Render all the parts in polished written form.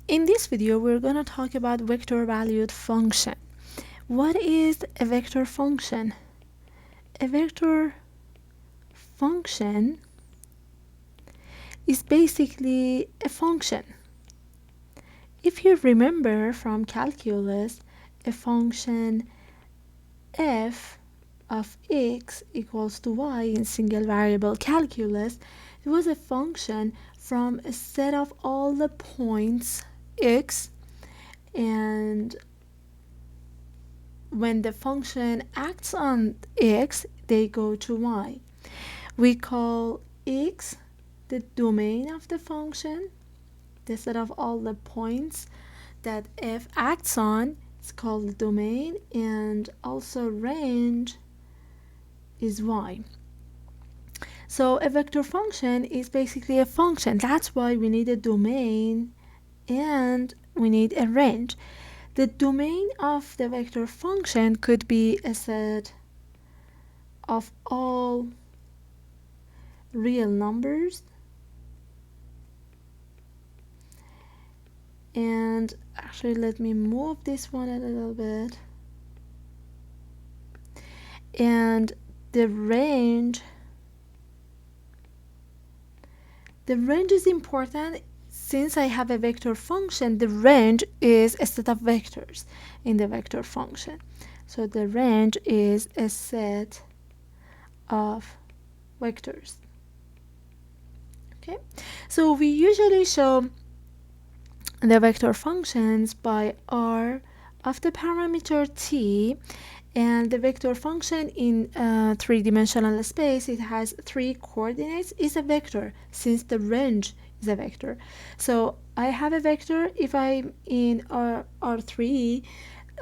In this video, we're going to talk about vector valued function. What is a vector function? A vector function is basically a function. If you remember from calculus, a function f of x equals to y in single variable calculus, it was a function from a set of all the points x, and when the function acts on x, they go to y. We call x the domain of the function, the set of all the points that f acts on. It's called the domain, and also range is y. So a vector function is basically a function. That's why we need a domain and we need a range. The domain of the vector function could be a set of all real numbers, and actually let me move this one a little bit, and the range is important. Since I have a vector function, the range is a set of vectors in the vector function. So the range is a set of vectors. Okay, so we usually show the vector functions by r of the parameter t, and the vector function in three-dimensional space, it has 3 coordinates, is a vector since the range is a vector. So I have a vector. If I'm in R3,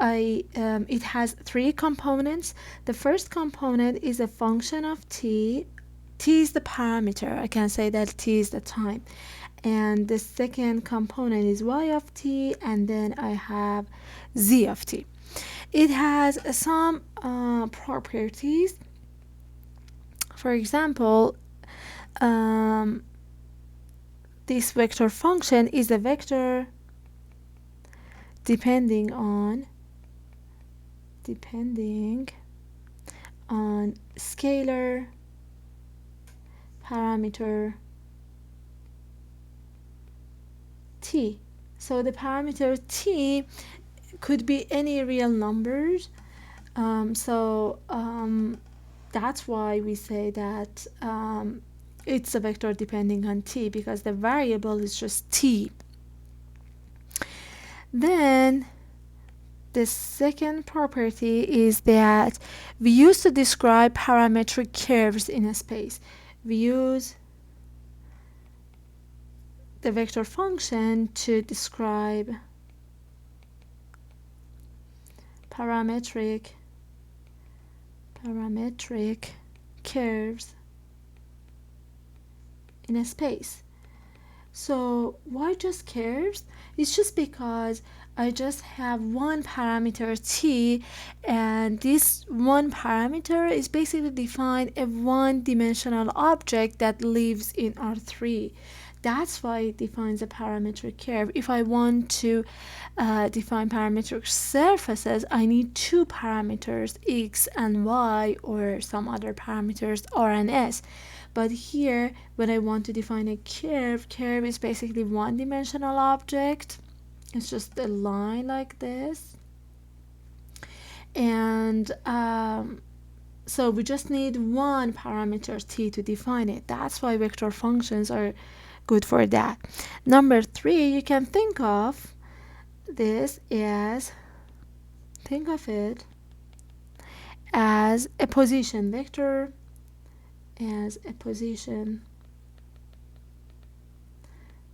it has 3 components. The first component is a function of t. T is the parameter. I can say that t is the time. And the second component is y of t, and then I have z of t. It has some properties. For example, this vector function is a vector depending on scalar parameter t. So the parameter t could be any real numbers. That's why we say that it's a vector depending on t, because the variable is just t. Then the second property is that we use to describe parametric curves in a space. We use the vector function to describe parametric curves in a space. So why just curves? It's just because I just have one parameter t, and this one parameter is basically defined a one-dimensional object that lives in R3. That's why it defines a parametric curve. If I want to define parametric surfaces, I need 2 parameters, x and y, or some other parameters, r and s. But here, when I want to define a curve is basically one-dimensional object. It's just a line like this. And so we just need one parameter t to define it. That's why vector functions are good for that. Number 3, you can think of this as, think of it as a position vector, as a position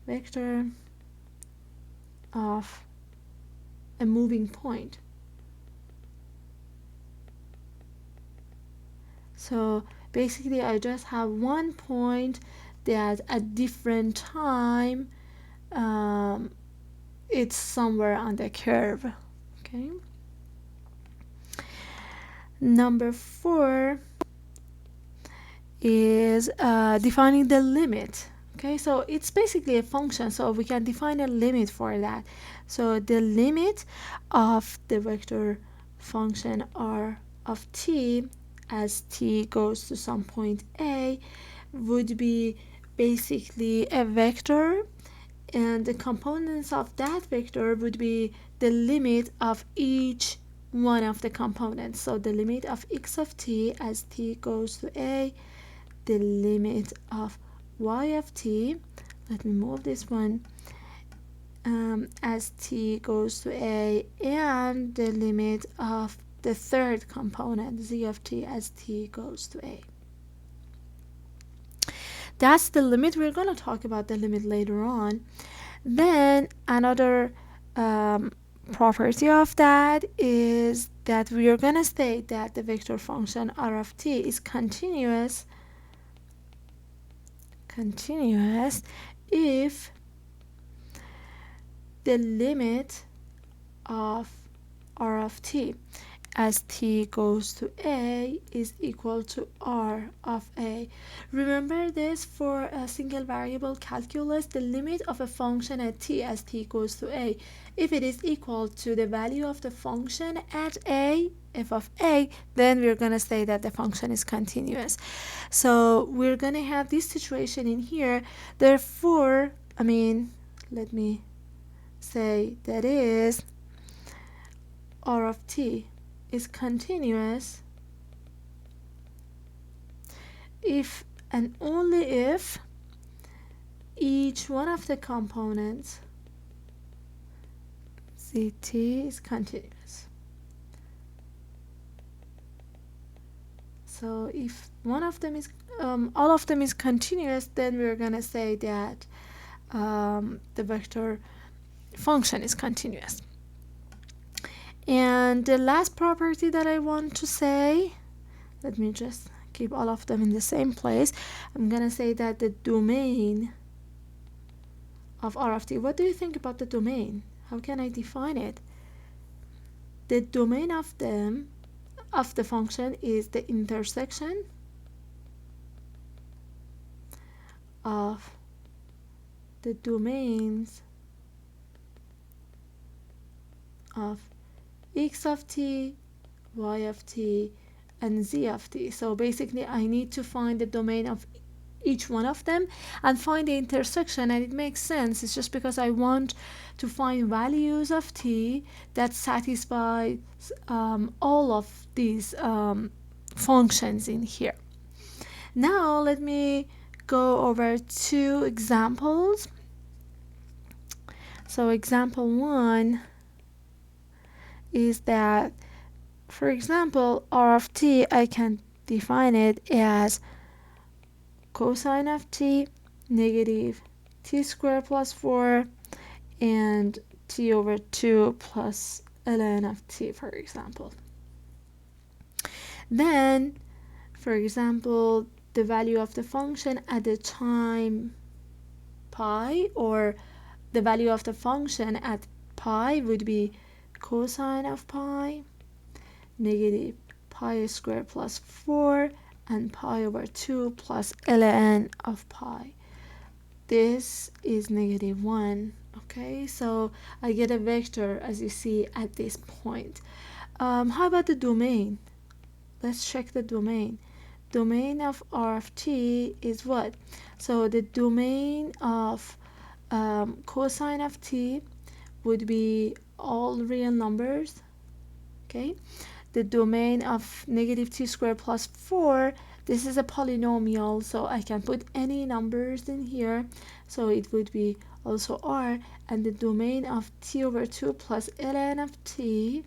vector of a moving point. So basically I just have one point that at different time it's somewhere on the curve. Okay. Number 4 is defining the limit Okay, so it's basically a function, so we can define a limit for that. So the limit of the vector function r of t as t goes to some point a would be basically a vector, and the components of that vector would be the limit of each one of the components. So the limit of x of t as t goes to a, the limit of y of t, let me move this one, as t goes to a, and the limit of the third component z of t as t goes to a. That's the limit. We're going to talk about the limit later on. Then another property of that is that we are going to state that the vector function r of t is continuous if the limit of r of t as t goes to a is equal to r of a. Remember this for a single variable calculus, the limit of a function at t as t goes to a, if it is equal to the value of the function at a, f of a, then we're going to say that the function is continuous. So we're going to have this situation in here. Therefore, let me say that is r of t is continuous if and only if each one of the components ct is continuous. So if one of them is all of them is continuous, then we're gonna say that the vector function is continuous. And the last property that I want to say, let me just keep all of them in the same place. I'm gonna say that the domain of r of t, what do you think about the domain? How can I define it? The domain of the function is the intersection of the domains of x of t, y of t, and z of t. So basically I need to find the domain of each one of them and find the intersection, and it makes sense. It's just because I want to find values of t that satisfy all of these functions in here. Now let me go over two examples. So example 1 is that, for example, r of t, I can define it as cosine of t negative t squared plus 4 and t over 2 plus ln of t, for example. Then, for example, the value of the function at the time pi, or the value of the function at pi would be cosine of pi negative pi squared plus 4 and pi over 2 plus ln of pi. This is negative 1. Okay, so I get a vector, as you see, at this point. How about the domain? Let's check the domain. Domain of r of t is what? So the domain of cosine of t would be all real numbers. Okay, the domain of negative t squared plus 4, this is a polynomial, so I can put any numbers in here, so it would be also r. And the domain of t over 2 plus ln of t,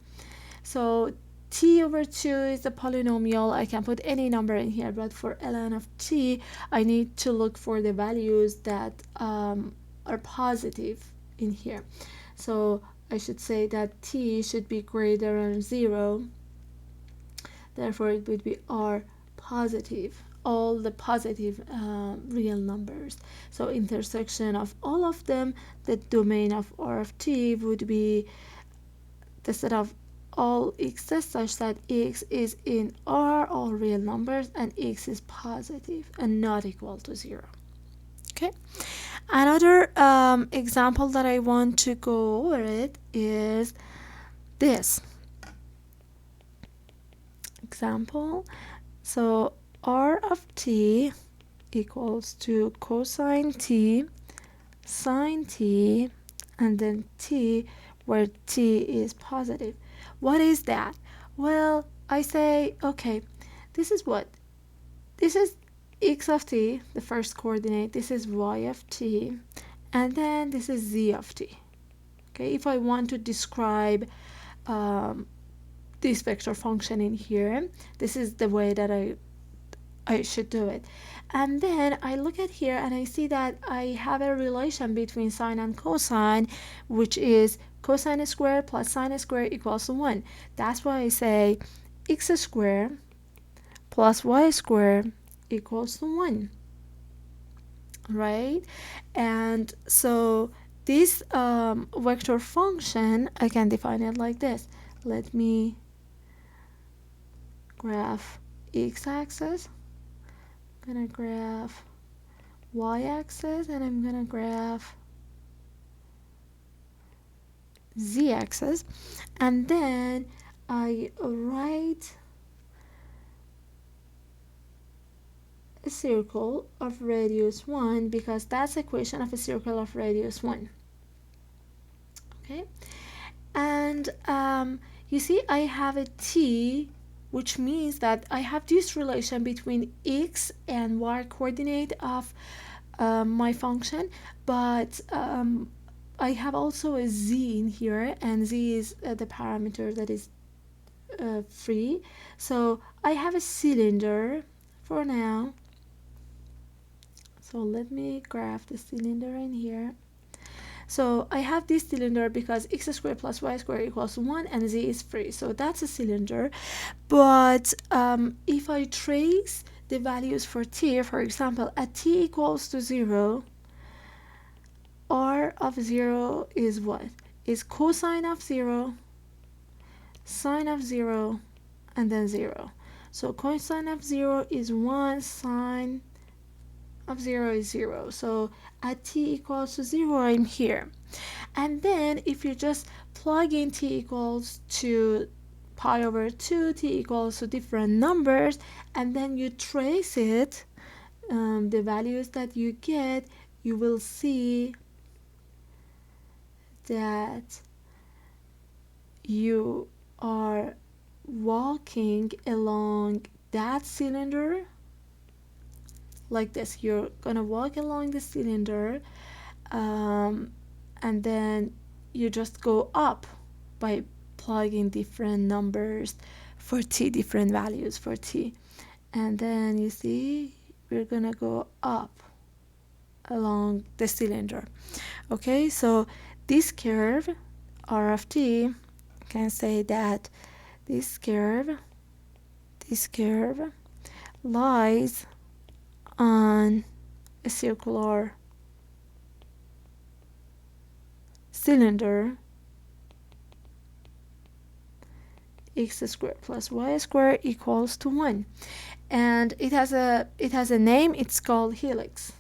so t over 2 is a polynomial, I can put any number in here, but for ln of t I need to look for the values that are positive in here. So I should say that t should be greater than 0, therefore it would be r positive, all the positive real numbers. So intersection of all of them, the domain of r of t would be the set of all x's such that x is in r, all real numbers, and x is positive and not equal to 0. Okay. Another example that I want to go over it is this example. So r of t equals to cosine t, sine t, and then t where t is positive. What is that? Well, I say, okay, this is what? This is x of t, the first coordinate. This is y of t, and then this is z of t. Okay, if I want to describe this vector function in here, this is the way that I should do it. And then I look at here and I see that I have a relation between sine and cosine, which is cosine squared plus sine squared equals to 1. That's why I say x squared plus y squared equals to 1. Right? And so this vector function, I can define it like this. Let me graph x-axis. I'm gonna graph y-axis, and I'm gonna graph z-axis, and then I write a circle of radius 1 because that's the equation of a circle of radius 1. Okay, and you see I have a t, which means that I have this relation between x and y coordinate of my function, but I have also a z in here, and z is the parameter that is free. So I have a cylinder for now. So let me graph the cylinder in here. So I have this cylinder because x squared plus y squared equals 1 and z is free. So that's a cylinder. But if I trace the values for t, for example, at t equals to 0, r of 0 is what? Is cosine of 0, sine of 0, and then 0. So cosine of 0 is 1, sine of 0 is 0. So at t equals to 0, I'm here. And then if you just plug in t equals to pi over 2, t equals to different numbers, and then you trace it, the values that you get, you will see that you are walking along that cylinder like this. You're gonna walk along the cylinder, and then you just go up by plugging different numbers for t, different values for t, and then you see we're gonna go up along the cylinder. Okay, so this curve r of t, can say that this curve lies on a circular cylinder, x squared plus y squared equals to 1, and it has a name. It's called helix,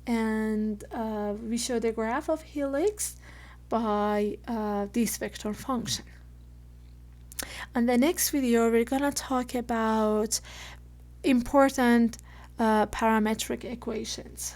and we show the graph of helix by this vector function. On the next video, we're gonna talk about important parametric equations.